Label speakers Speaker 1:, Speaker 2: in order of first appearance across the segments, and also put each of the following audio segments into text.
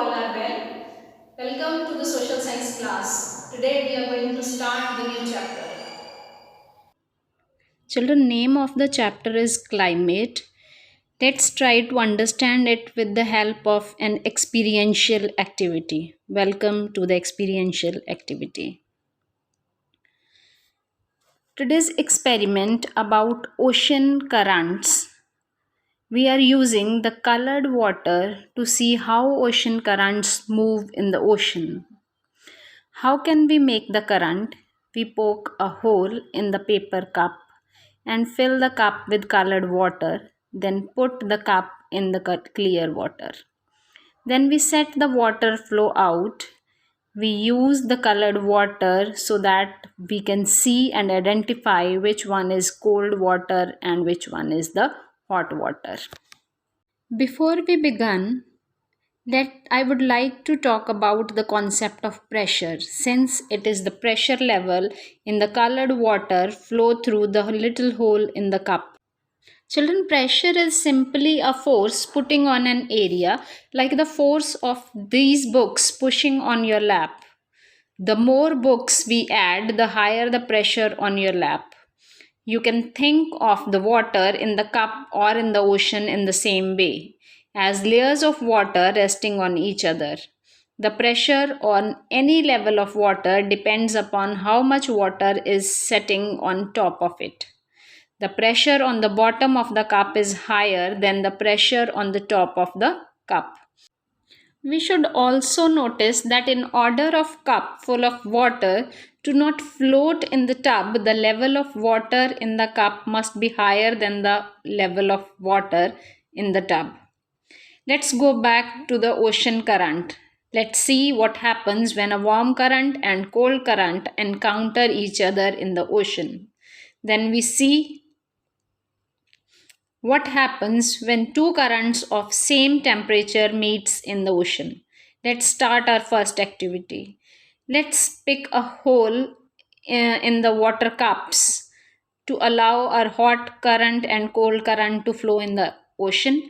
Speaker 1: all are well. Welcome to the social science class. Today we are going to start the new chapter. Children, name of the chapter is climate. Let's try to understand it with the help of an experiential activity. Welcome to the experiential activity. Today's experiment about ocean currents. We are using the colored water to see how ocean currents move in the ocean. How can we make the current? We poke a hole in the paper cup and fill the cup with colored water, then put the cup in the clear water. Then we set the water flow out. We use the colored water so that we can see and identify which one is cold water and which one is the hot water. Before we begin, that I would like to talk about the concept of pressure, since it is the pressure level in the colored water flow through the little hole in the cup. Children, pressure is simply a force putting on an area, like the force of these books pushing on your lap. The more books we add, the higher the pressure on your lap. You can think of the water in the cup or in the ocean in the same way, as layers of water resting on each other. The pressure on any level of water depends upon how much water is setting on top of it. The pressure on the bottom of the cup is higher than the pressure on the top of the cup. We should also notice that in order of cup full of water to not float in the tub, the level of water in the cup must be higher than the level of water in the tub. Let's go back to the ocean current. Let's see what happens when a warm current and cold current encounter each other in the ocean. Then we see what happens when two currents of same temperature meets in the ocean. Let's start our first activity. Let's pick a hole in the water cups to allow our hot current and cold current to flow in the ocean.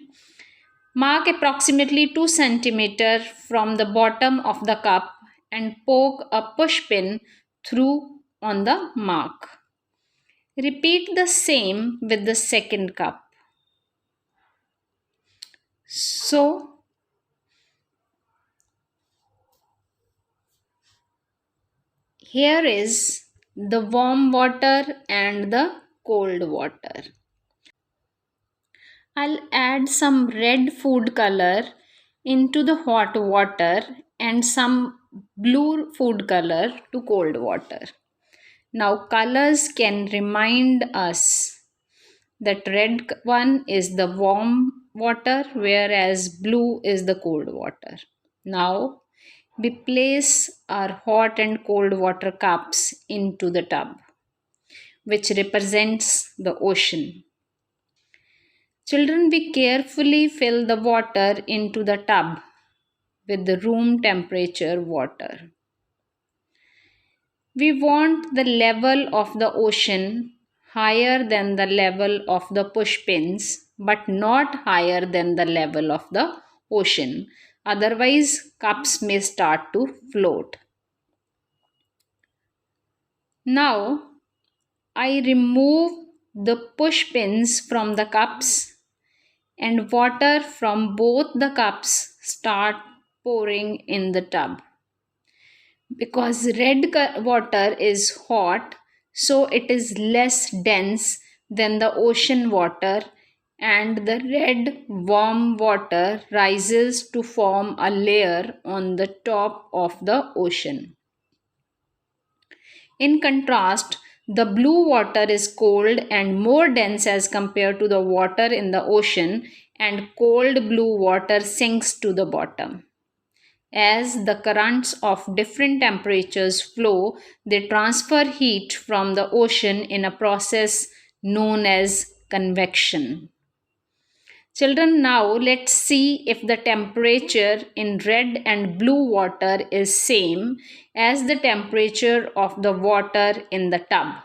Speaker 1: Mark approximately 2 cm from the bottom of the cup and poke a push pin through on the mark. Repeat the same with the second cup. So, here is the warm water and the cold water. I'll add some red food color into the hot water and some blue food color to cold water. Now, colors can remind us that red one is the warm water, whereas blue is the cold water. Now, we place our hot and cold water cups into the tub, which represents the ocean. Children, we carefully fill the water into the tub with the room temperature water. We want the level of the ocean higher than the level of the push pins, but not higher than the level of the ocean. Otherwise, cups may start to float. Now, I remove the push pins from the cups and water from both the cups start pouring in the tub. Because red water is hot, so it is less dense than the ocean water, and the red warm water rises to form a layer on the top of the ocean. In contrast, the blue water is cold and more dense as compared to the water in the ocean, and cold blue water sinks to the bottom. As the currents of different temperatures flow, they transfer heat from the ocean in a process known as convection. Children, now let's see if the temperature in red and blue water is same as the temperature of the water in the tub.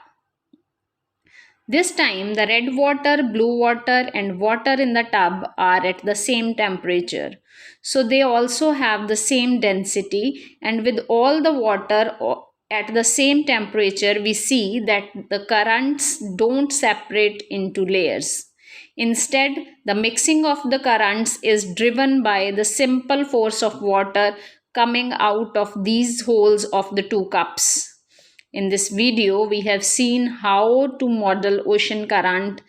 Speaker 1: This time, the red water, blue water, and water in the tub are at the same temperature. So they also have the same density, and with all the water at the same temperature, we see that the currents don't separate into layers. Instead, the mixing of the currents is driven by the simple force of water coming out of these holes of the two cups. In this video, we have seen how to model ocean current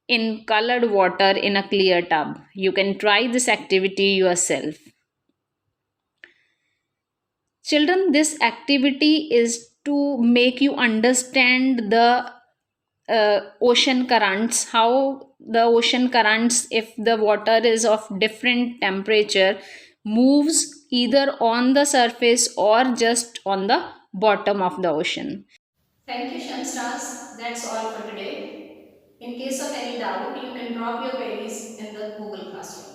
Speaker 1: in colored water in a clear tub. You can try this activity yourself. Children, this activity is to make you understand the ocean currents, how the ocean currents, if the water is of different temperature, moves either on the surface or just on the bottom of the ocean. Thank you, Shamstars. That's all for today. In case of any doubt, you can drop your queries in the Google Classroom.